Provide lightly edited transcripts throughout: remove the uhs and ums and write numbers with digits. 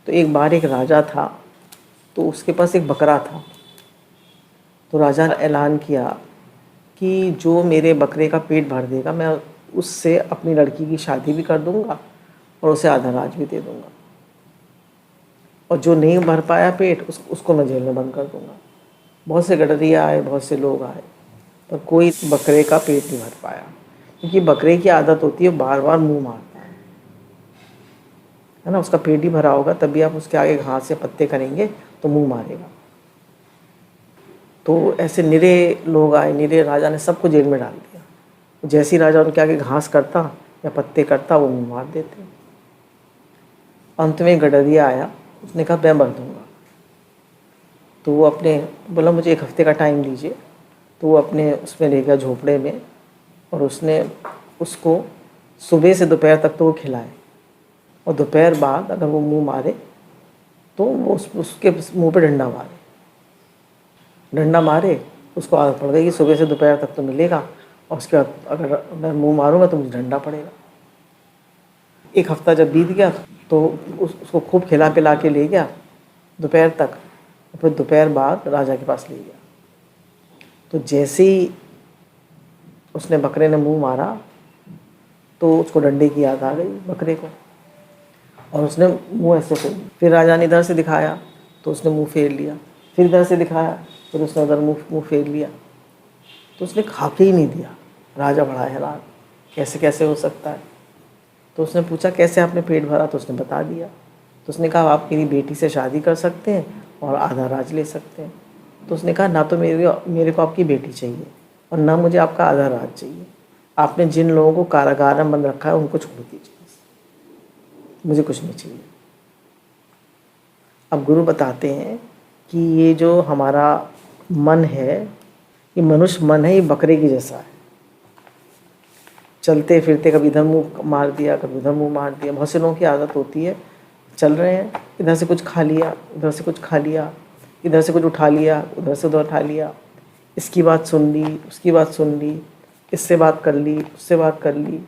तो एक बार एक राजा था, तो उसके पास एक बकरा था। तो राजा ने ऐलान किया कि जो मेरे बकरे का पेट भर देगा मैं उससे अपनी लड़की की शादी भी कर दूंगा और उसे आधा राज भी दे दूंगा, और जो नहीं भर पाया पेट उसको मैं जेल में बंद कर दूंगा। बहुत से गडरिया आए, बहुत से लोग आए, पर कोई बकरे का पेट नहीं भर पाया, क्योंकि बकरे की आदत होती है बार बार मुंह मारता है ना। उसका पेट ही भरा होगा तभी आप उसके आगे घास या पत्ते करेंगे तो मुंह मारेगा। तो ऐसे निरे लोग आए, निरे राजा ने सबको जेल में डाल दिया। जैसे ही राजा उनके आगे घास करता या पत्ते करता वो मुंह मार देते। अंत में गडरिया आया, उसने कहा मैं भर दूंगा। तो वो अपने बोला मुझे 1 हफ्ते का टाइम दीजिए। तो वो अपने उसमें ले गया झोपड़े में, और उसने उसको सुबह से दोपहर तक तो वो खिलाए, और दोपहर बाद अगर वो मुंह मारे तो वो उसके मुंह पे डंडा मारे। उसको आदत पड़ गई कि सुबह से दोपहर तक तो मिलेगा, और उसके बाद अगर मैं मुंह मारूंगा तो मुझे डंडा पड़ेगा। 1 हफ्ता जब बीत गया तो उसको खूब खिला पिला के ले गया दोपहर तक, और फिर दोपहर बाद राजा के पास ले गया। तो जैसे ही उसने बकरे ने मुंह मारा तो उसको डंडे की याद आ गई बकरे को, और उसने मुंह ऐसे फेर लिया। फिर राजा ने इधर से दिखाया तो उसने मुंह फेर लिया, फिर इधर से दिखाया फिर उसने उधर मुंह फेर लिया। तो उसने खा के ही नहीं दिया। राजा बड़ा हैरान, कैसे कैसे हो सकता है। तो उसने पूछा कैसे आपने पेट भरा, तो उसने बता दिया। तो उसने कहा आप मेरी बेटी से शादी कर सकते हैं और आधा राज ले सकते हैं। तो उसने कहा ना तो मेरे को आपकी बेटी चाहिए और ना मुझे आपका आधा राज चाहिए। आपने जिन लोगों को कारागार में बंद रखा है उनको छोड़ दीजिए, मुझे कुछ नहीं चाहिए। अब गुरु बताते हैं कि ये जो हमारा मन है, ये मनुष्य मन है, ये बकरे की जैसा है। चलते फिरते कभी इधर मुंह मार दिया, कभी उधर मुंह मार दिया। बहुत से लोगों की आदत होती है, चल रहे हैं इधर से कुछ खा लिया, उधर से कुछ खा लिया, इधर से कुछ उठा लिया, उधर से उधर उठा लिया, इसकी बात सुन ली, उसकी बात सुन ली, इससे बात कर ली, उससे बात कर ली।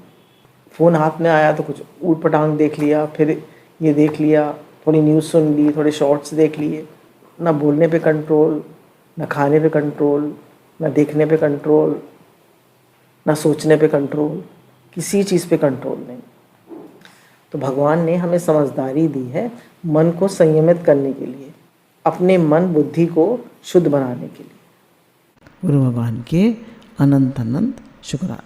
फ़ोन हाथ में आया तो कुछ ऊट पटांग देख लिया, फिर ये देख लिया, थोड़ी न्यूज़ सुन ली, थोड़े शॉर्ट्स देख लिए। ना बोलने पे कंट्रोल, ना खाने पे कंट्रोल, ना देखने पे कंट्रोल, ना सोचने पे कंट्रोल, किसी चीज़ पे कंट्रोल नहीं। तो भगवान ने हमें समझदारी दी है मन को संयमित करने के लिए, अपने मन बुद्धि को शुद्ध बनाने के लिए। गुरु भगवान के अनंत अनंत शुक्राना।